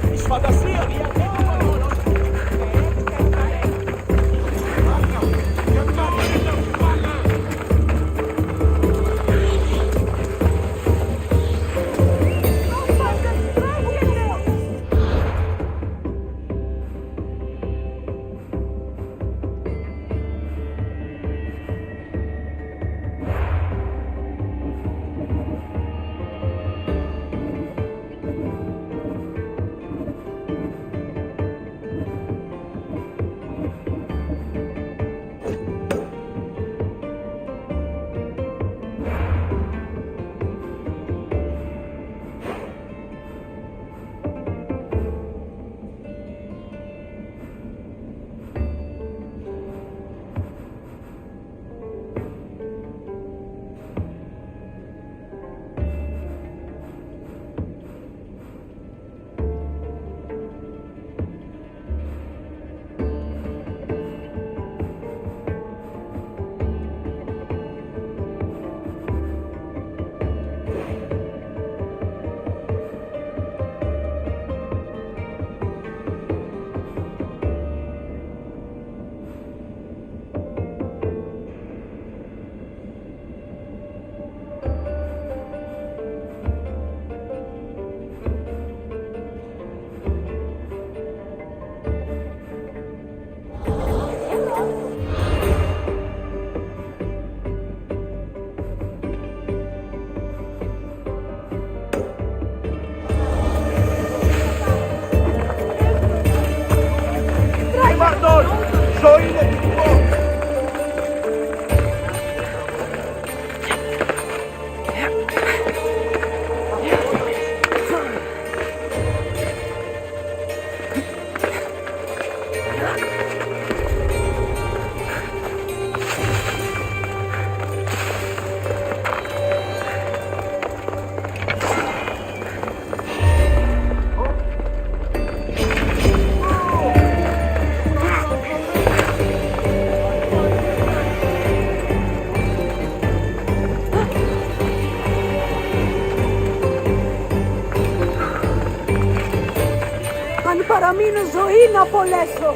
πριν απολέσω.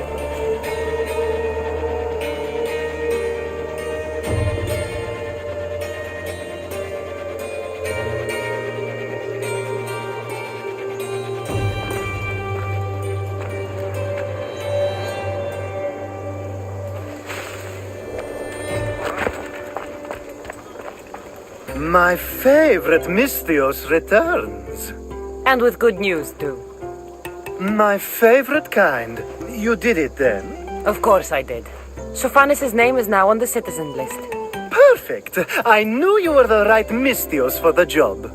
My favorite Mystios returns. And with good news, too. My favorite kind. You did it then? Of course I did. Sophanis' name is now on the citizen list. Perfect. I knew you were the right Mystios for the job.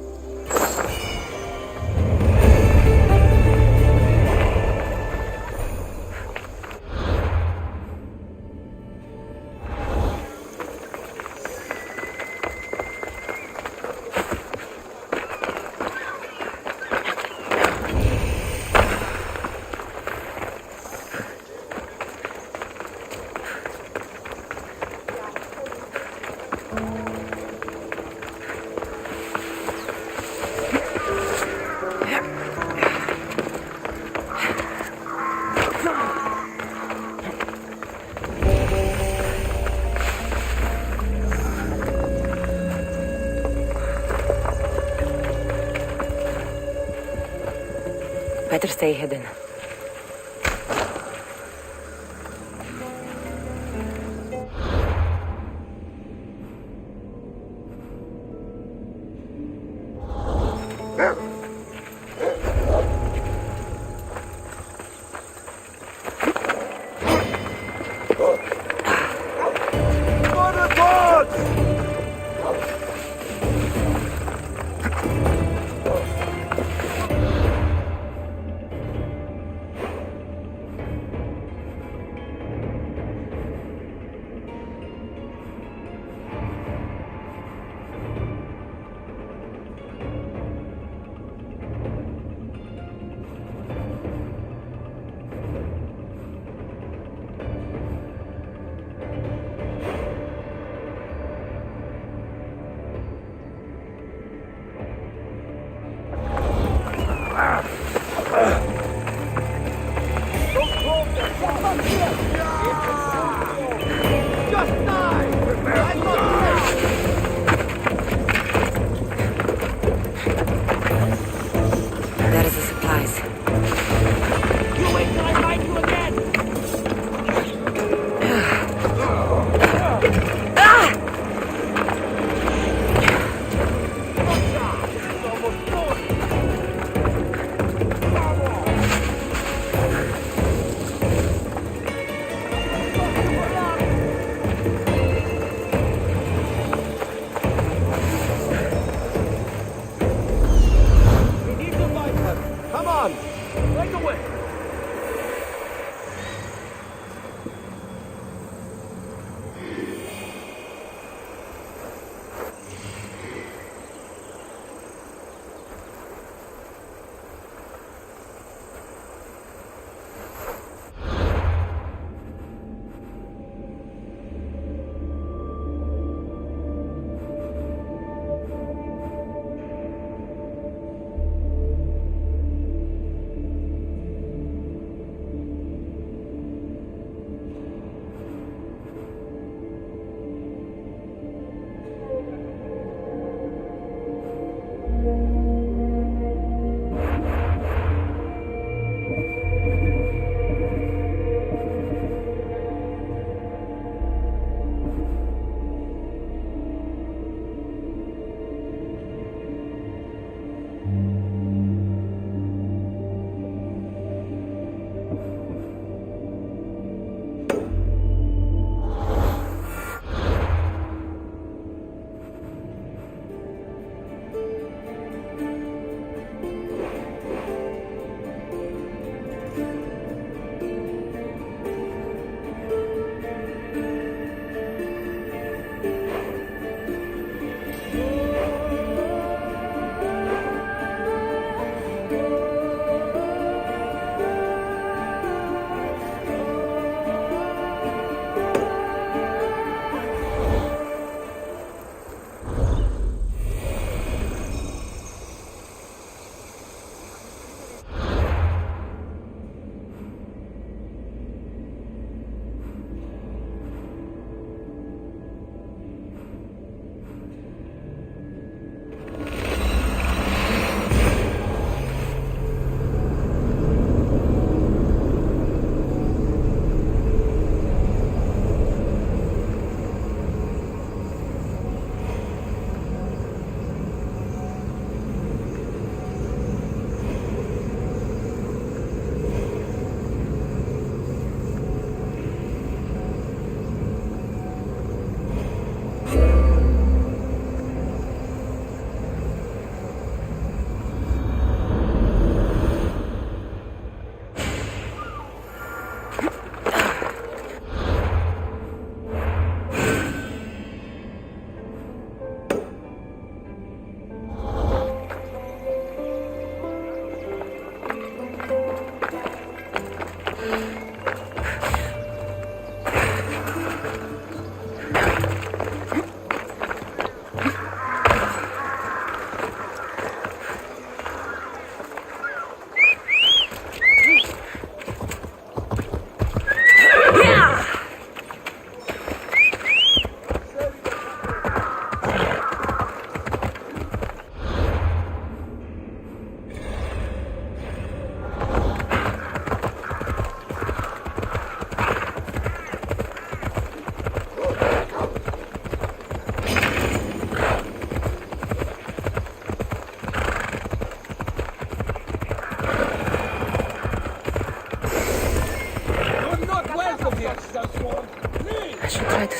Better stay hidden.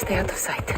Stay out of sight.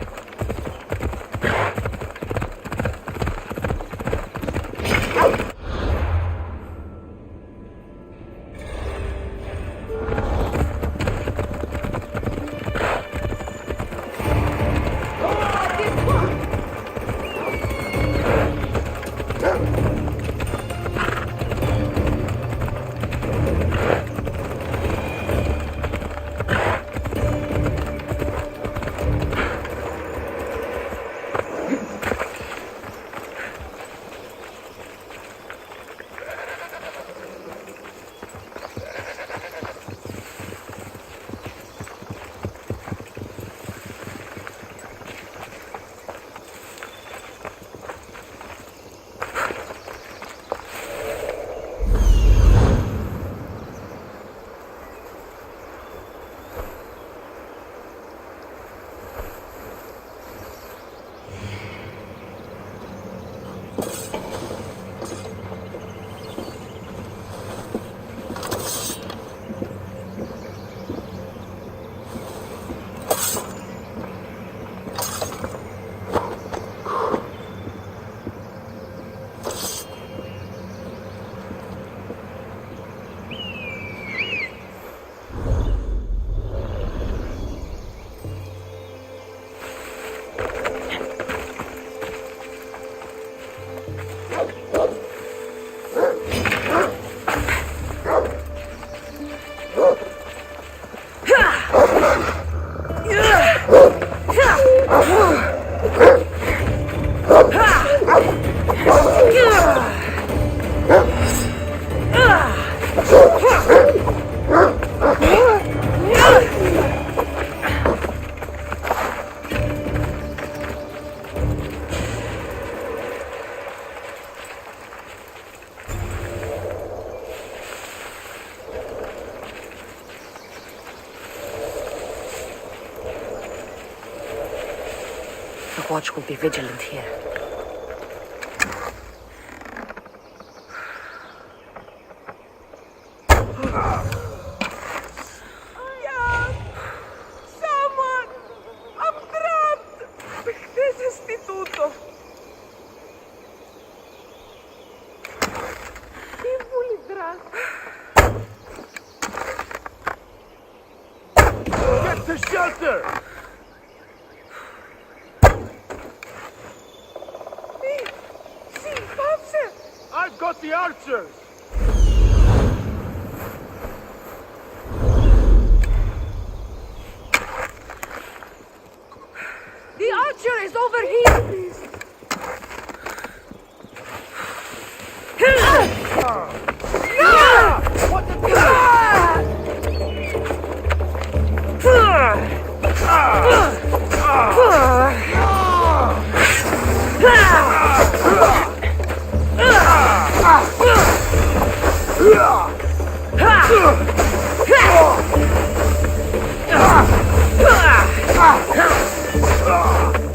The watch will be vigilant here. Get to shelter! I've got the archers! The archer is over here! Ah!